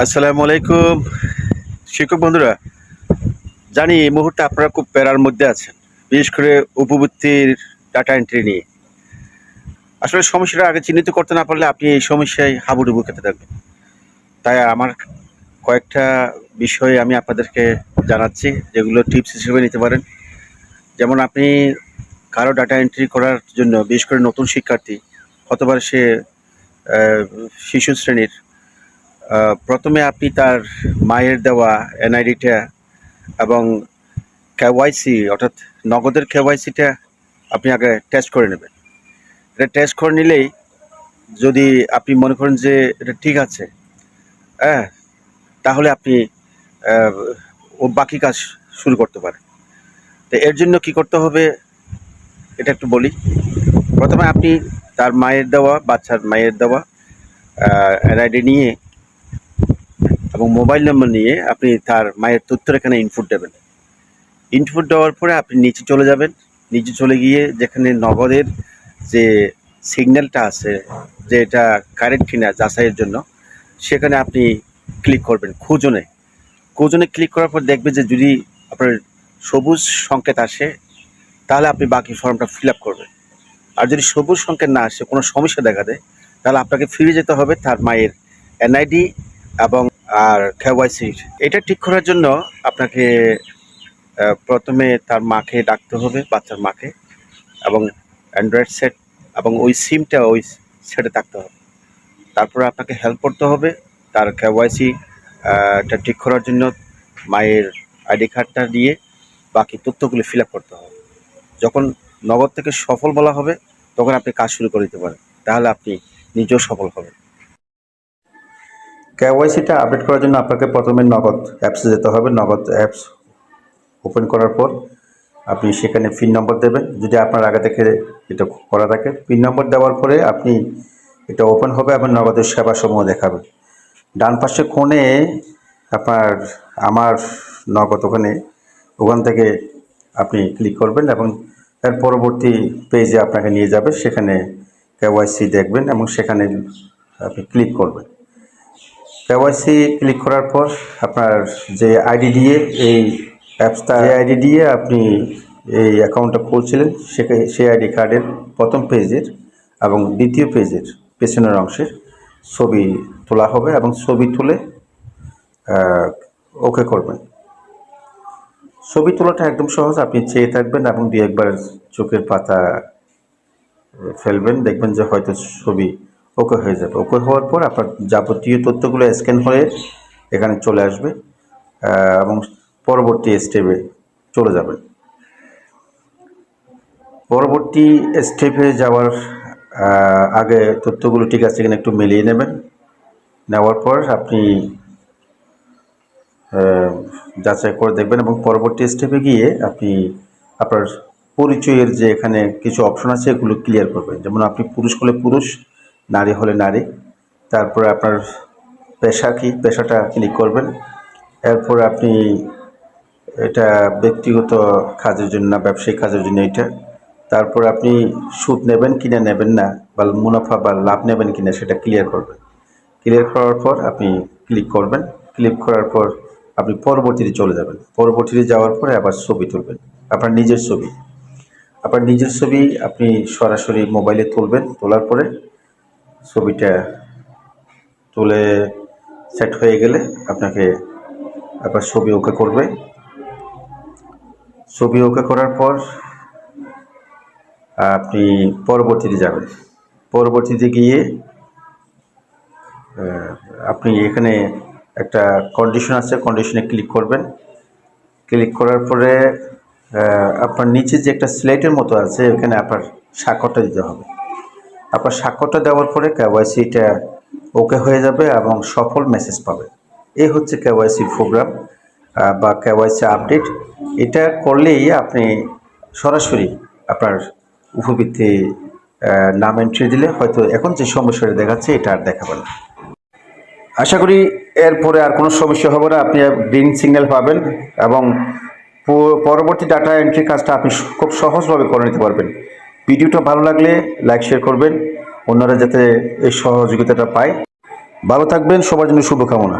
আসসালামু আলাইকুম শিক্ষক বন্ধুরা। জানি এই মুহূর্তে আপনারা খুব প্যারার মধ্যে আছেন, বিশেষ করে উপবৃত্তির ডাটা এন্ট্রি নিয়ে। আসলে সমস্যাটা আগে চিহ্নিত করতে না পারলে আপনি এই সমস্যায় হাবুডুবু খেতে থাকবেন। তাই আমার কয়েকটা বিষয় আমি আপনাদেরকে জানাচ্ছি, যেগুলো টিপস হিসেবে নিতে পারেন। যেমন আপনি কারো ডাটা এন্ট্রি করার জন্য, বিশেষ করে নতুন শিক্ষার্থী অথবা সে শিশু শ্রেণীর, প্রথমে আপনি তার মায়ের দেওয়া এনআইডিটা এবং কেওয়াইসি অর্থাৎ নগদের কেওয়াইসিটা আপনি আগে টেস্ট করে নেবেন। এটা টেস্ট করে নিলেই যদি আপনি মনে করেন যে এটা ঠিক আছে, হ্যাঁ, তাহলে আপনি ও বাকি কাজ শুরু করতে পারেন। তো এর জন্য কি করতে হবে এটা একটু বলি। প্রথমে আপনি তার মায়ের দেওয়া, বাচ্চার মায়ের দেওয়া এনআইডি নিয়ে এবং মোবাইল নম্বর নিয়ে আপনি তার মায়ের তথ্যের এখানে ইনপুট দেবেন। ইনপুট দেওয়ার পরে আপনি নিচে চলে যাবেন। নিচে চলে গিয়ে যেখানে নগদের যে সিগন্যালটা আছে, যে এটা কারেক্ট কিনা যাচাইয়ের জন্য, সেখানে আপনি ক্লিক করবেন খোঁজনে। খোঁজনে ক্লিক করার পর দেখবেন যে যদি আপনার সবুজ সংকেত আসে, তাহলে আপনি বাকি ফর্মটা ফিল আপ করবেন। আর যদি সবুজ সংকেত না আসে, কোনো সমস্যা দেখা দেয়, তাহলে আপনাকে ফিরে যেতে হবে তার মায়ের এনআইডি এবং আর কেওয়াইসি। এটা ঠিক করার জন্য আপনাকে প্রথমে তার মাকে ডাকতে হবে, বাচ্চার মাকে, এবং অ্যান্ড্রয়েড সেট এবং ওই সিমটা ওই সেটে থাকতে হবে। তারপরে আপনাকে হেল্প করতে হবে তার কেওয়াইসি টা ঠিক করার জন্য। মায়ের আইডি কার্ডটা দিয়ে বাকি তথ্যগুলো ফিল আপ করতে হবে। যখন নগদ থেকে সফল বলা হবে, তখন আপনি কাজ শুরু করে দিতে পারেন। তাহলে আপনি নিজেও সফল হবেন। কেওয়াইসিটা আপডেট করার জন্য আপনাকে প্রথমে নগদ অ্যাপসে যেতে হবে। নগদ অ্যাপস ওপেন করার পর আপনি সেখানে পিন নম্বর দেবেন, যদি আপনার আগে থেকে এটা করা থাকে। পিন নম্বর দেওয়ার পরে আপনি এটা ওপেন হবে এবং নগদের সেবাসমূহ দেখাবে। ডান পাশে কোণে আপনার আমার নগদ, ওখান থেকে আপনি ক্লিক করবেন এবং এর পরবর্তী পেজে আপনাকে নিয়ে যাবে। সেখানে কেওয়াইসি দেখবেন এবং সেখানে আপনি ক্লিক করবেন। কেওয়াইসি ক্লিক করার পর আপনার যে আইডি দিয়ে এই অ্যাপসটা, যে আইডি দিয়ে আপনি এই অ্যাকাউন্টটা খুলছিলেন, সেই আইডি কার্ডের প্রথম পেজের এবং দ্বিতীয় পেজের পেছনের অংশের ছবি তোলা হবে এবং ছবি তুলে ওকে করবেন। ছবি তোলাটা একদম সহজ। আপনি চেয়ে থাকবেন এবং দু একবার চোখের পাতা ফেলবেন, দেখবেন যে হয়তো ছবি ওকে হয়ে যাবে। ওকে হওয়ার পর আপনার যাবতীয় তথ্যগুলো স্ক্যান হয়ে এখানে চলে আসবে এবং পরবর্তী স্টেপে চলে যাবেন। পরবর্তী স্টেপে যাওয়ার আগে তথ্যগুলো ঠিক আছে কিনা একটু মিলিয়ে নেবেন। নেওয়ার পর আপনি যাচাই করে দেখবেন এবং পরবর্তী স্টেপে গিয়ে আপনি আপনার পরিচয়ের যে এখানে কিছু অপশন আছে, এগুলো ক্লিয়ার করবেন। যেমন আপনি পুরুষ হলে পুরুষ, নারী হলে নারী। তারপরে আপনার পেশা কি, পেশাটা ক্লিক করবেন। এরপর আপনি এটা ব্যক্তিগত কাজের জন্য না ব্যবসায়িক কাজের জন্য এটা। তারপর আপনি সুদ নেবেন কিনা নেবেন না, বা মুনাফা বা লাভ নেবেন কিনা সেটা ক্লিয়ার করবেন। ক্লিয়ার করার পর আপনি ক্লিক করবেন। ক্লিক করার পর আপনি পরবর্তীতে চলে যাবেন। পরবর্তীতে যাওয়ার পরে আবার ছবি তুলবেন, আপনার নিজের ছবি। আপনার নিজের ছবি আপনি সরাসরি মোবাইলে তুলবেন। তোলার পরে ছবিটা তুলে সেট হয়ে গেলে আপনাকে আবার ছবি ওকে করবে। ছবি ওকে করার পর আপনি পরবর্তীতে যাবেন। পরবর্তীতে গিয়ে আপনি এখানে একটা কন্ডিশন আছে, কন্ডিশনে ক্লিক করবেন। ক্লিক করার পরে আপনার নিচে যে একটা স্লেটের মতো আছে, এখানে আপনার স্বাক্ষরটা দিতে হবে। আপনার স্বাক্ষরটা দেওয়ার পরে কেওয়াইসিটা ওকে হয়ে যাবে এবং সফল মেসেজ পাবে। এই হচ্ছে কেওয়াইসি প্রোগ্রাম বা কেওয়াইসি আপডেট। এটা করলেই আপনি সরাসরি আপনার উপবৃত্তি নাম এন্ট্রি দিলে হয়তো এখন যে সমস্যাটা দেখাচ্ছে এটা আর দেখাবে না। আশা করি এরপরে আর কোনো সমস্যা হবে না। আপনি গ্রিন সিগন্যাল পাবেন এবং পরবর্তী ডাটা এন্ট্রি কাজটা আপনি খুব সহজভাবে করে নিতে পারবেন। ভিডিওটা ভালো লাগলে লাইক শেয়ার করবেন, অন্যরা যাতে এই সহযোগিতাটা পায়। ভালো থাকবেন, সবার জন্য শুভকামনা।